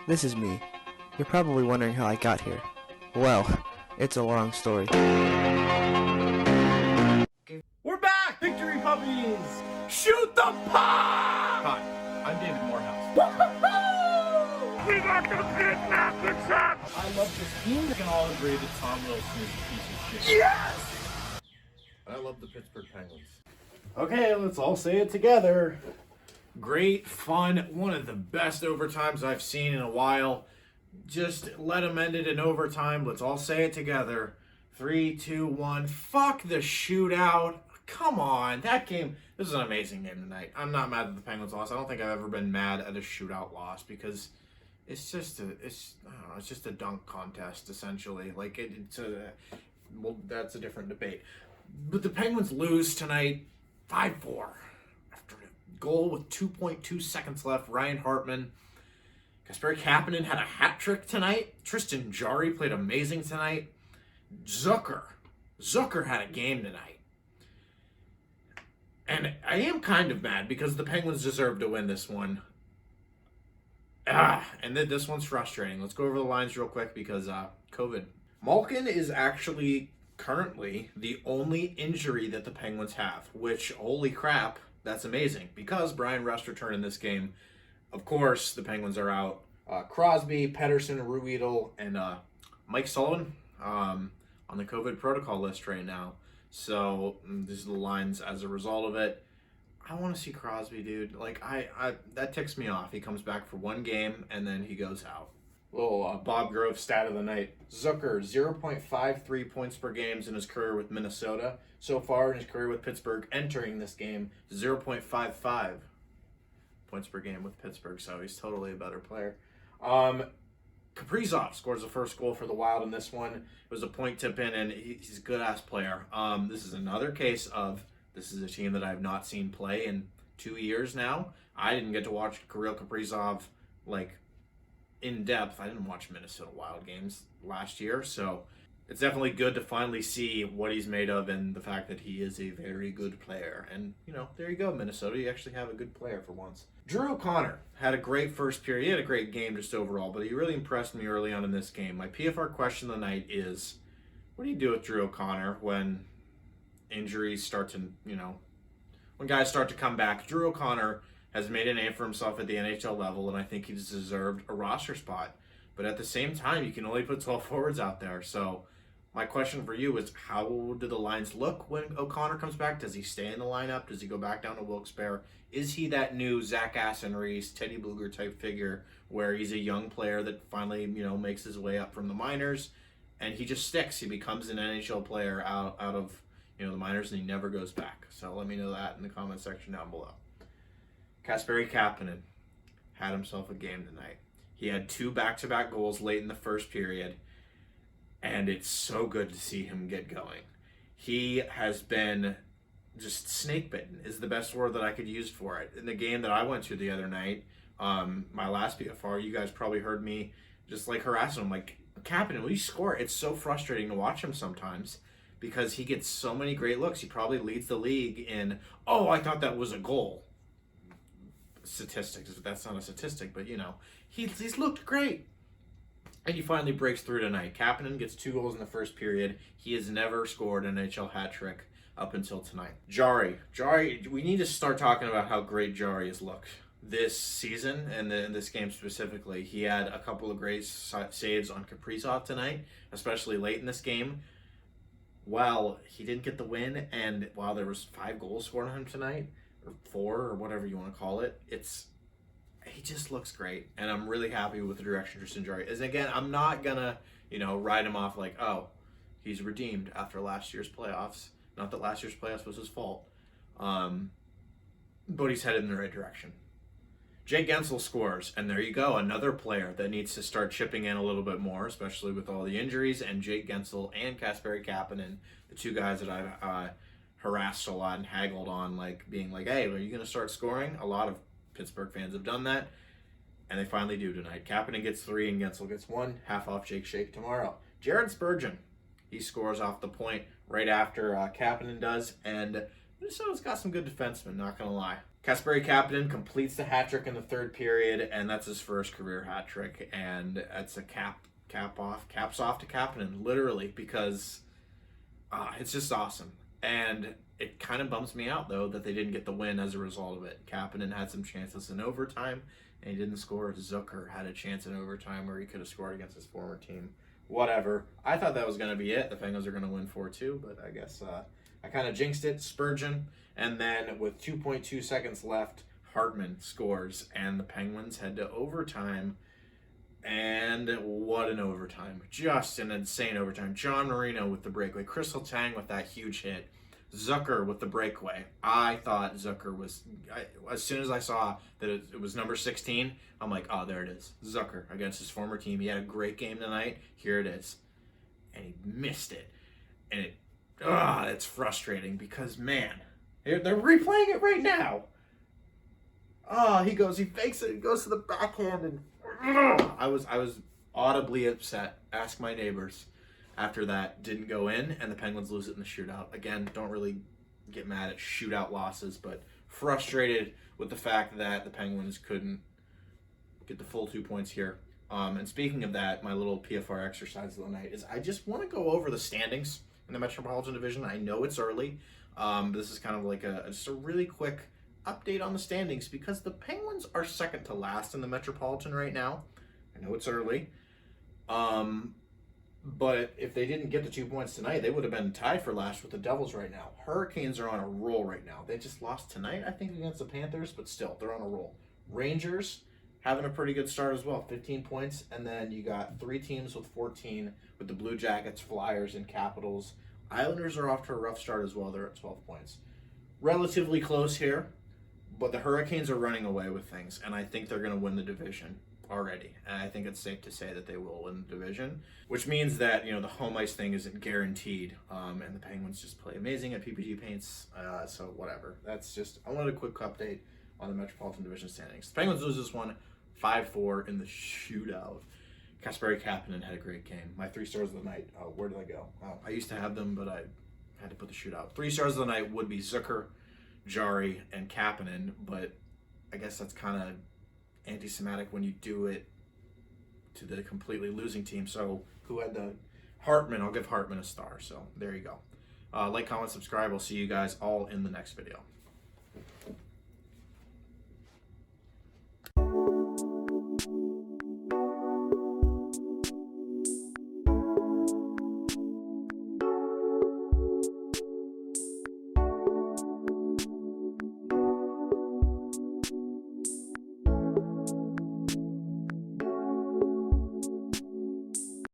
This is me. You're probably wondering how I got here. Well, it's a long story. We're back! Victory puppies! Shoot the puck! Hi, I'm David Morehouse. We got the pit at the top! I love this team. We can all agree that Tom Wilson is a piece of shit. Yes! I love the Pittsburgh Penguins. Okay, let's all say it together. Great, fun, one of the best overtimes I've seen in a while. Just let them end it in overtime. Let's all say it together. 3, 2, 1. Fuck the shootout. Come on. That game, this is an amazing game tonight. I'm not mad that the Penguins lost. I don't think I've ever been mad at a shootout loss because it's just it's just a dunk contest, essentially. Like, well, that's a different debate. But the Penguins lose tonight 5-4. After a goal with 2.2 seconds left, Ryan Hartman. Kasperi Kapanen had a hat trick tonight. Tristan Jarry played amazing tonight. Zucker had a game tonight. And I am kind of mad because the Penguins deserve to win this one. And then this one's frustrating. Let's go over the lines real quick because COVID. Malkin is actually currently the only injury that the Penguins have, which, holy crap, that's amazing because Bryan Rust returned in this game. Of course, the Penguins are out. Crosby, Pettersson, Ruhwedel, and Mike Sullivan on the COVID protocol list right now. So these are the lines as a result of it. I want to see Crosby, dude. Like, I that ticks me off. He comes back for one game, and then he goes out. Little Bob Grove stat of the night. Zucker, 0.53 points per game in his career with Minnesota. So far in his career with Pittsburgh, entering this game, 0.55 points per game with Pittsburgh. So he's totally a better player. Kaprizov scores the first goal for the Wild in this one. It was a point tip in, and he's a good-ass player. This is another case of this is a team that I've not seen play in 2 years now. I didnn't get to watch Kirill Kaprizov, like, in depth. I didn't watch Minnesota Wild games last year, so it's definitely good to finally see what he's made of and the fact that he is a very good player. And, you know, there you go, Minnesota. You actually have a good player for once. Drew O'Connor had a great first period. He had a great game just overall, but he really impressed me early on in this game. My PFR question of the night is, what do you do with Drew O'Connor when injuries start to, when guys start to come back? Drew O'Connor has made a name for himself at the NHL level, and I think he's deserved a roster spot. But at the same time, you can only put 12 forwards out there. So my question for you is, how do the lines look when O'Connor comes back? Does he stay in the lineup? Does he go back down to Wilkes-Barre? Is he that new Zach Aston-Reese, Teddy Blueger type figure where he's a young player that finally, makes his way up from the minors and he just sticks? He becomes an NHL player out of, the minors and he never goes back. So let me know that in the comment section down below. Kasperi Kapanen had himself a game tonight. He had 2 back-to-back goals late in the first period, and it's so good to see him get going. He has been just snake-bitten is the best word that I could use for it. In the game that I went to the other night, my last PFR, you guys probably heard me just like harassing him, like, Kapanen, will you score? It's so frustrating to watch him sometimes because he gets so many great looks. He probably leads the league in, oh, I thought that was a goal. Statistics, that's not a statistic, but he's looked great. And he finally breaks through tonight. Kapanen gets 2 goals in the first period. He has never scored an NHL hat trick up until tonight. Jarry, we need to start talking about how great Jarry has looked this season and in this game specifically. He had a couple of great saves on Kaprizov tonight, especially late in this game. While he didn't get the win, and while there was 5 goals scored on him tonight, or 4, or whatever you want to call it, he just looks great, and I'm really happy with the direction Tristan Jarry is. Again, I'm not gonna, write him off like, oh, he's redeemed after last year's playoffs. Not that last year's playoffs was his fault, but he's headed in the right direction. Jake Guentzel scores, and there you go, another player that needs to start chipping in a little bit more, especially with all the injuries, and Jake Guentzel and Kasperi Kapanen, the 2 guys that I've harassed a lot and haggled on, like, being like, hey, are you going to start scoring? A lot of Pittsburgh fans have done that, and they finally do tonight. Kapanen gets 3 and Guentzel gets 1, half off Jake Shake tomorrow. Jared Spurgeon, he scores off the point right after Kapanen does, and Minnesota's got some good defensemen, not going to lie. Kasperi Kapanen completes the hat trick in the third period, and that's his first career hat trick. And that's a caps off to Kapanen, literally, because it's just awesome. And it kind of bums me out, though, that they didn't get the win as a result of it. Kapanen had some chances in overtime, and he didn't score. Zucker had a chance in overtime where he could have scored against his former team. Whatever. I thought that was going to be it. The Penguins are going to win 4-2, but I guess I kind of jinxed it. Spurgeon. And then with 2.2 seconds left, Hartman scores, and the Penguins head to overtime. And what an overtime. Just an insane overtime. John Marino with the breakaway. Kris Letang with that huge hit. Zucker with the breakaway. I thought Zucker was... as soon as I saw that it was number 16, I'm like, oh, there it is. Zucker against his former team. He had a great game tonight. Here it is. And he missed it. And it's frustrating because, man, they're replaying it right now. He fakes it, he goes to the backhand, and I was audibly upset. Ask my neighbors after that didn't go in, and the Penguins lose it in the shootout. Again, don't really get mad at shootout losses, but frustrated with the fact that the Penguins couldn't get the full 2 points here. And speaking of that, my little PFR exercise of the night is I just want to go over the standings in the Metropolitan Division. I know it's early. This is kind of like just a really quick update on the standings because the Penguins are second to last in the Metropolitan right now. I know it's early. But if they didn't get the 2 points tonight, they would have been tied for last with the Devils right now. Hurricanes are on a roll right now. They just lost tonight, I think, against the Panthers, but still, they're on a roll. Rangers having a pretty good start as well, 15 points. And then you got 3 teams with 14 with the Blue Jackets, Flyers, and Capitals. Islanders are off to a rough start as well. They're at 12 points. Relatively close here, but the Hurricanes are running away with things, and I think they're going to win the division already. And I think it's safe to say that they will win the division, which means that, the home ice thing isn't guaranteed, and the Penguins just play amazing at PPG Paints, so whatever. That's just, I wanted a quick update on the Metropolitan Division standings. The Penguins lose this one 5-4 in the shootout. Kasperi Kapanen had a great game. My 3 stars of the night, where did I go? I used to have them, but I had to put the shootout. 3 stars of the night would be Zucker, Jarry, and Kapanen, but I guess that's kind of anti-Semitic when you do it to the completely losing team. So who had the Hartman? I'll give Hartman a star. So there you go. Like, comment, subscribe. I'll see you guys all in the next video.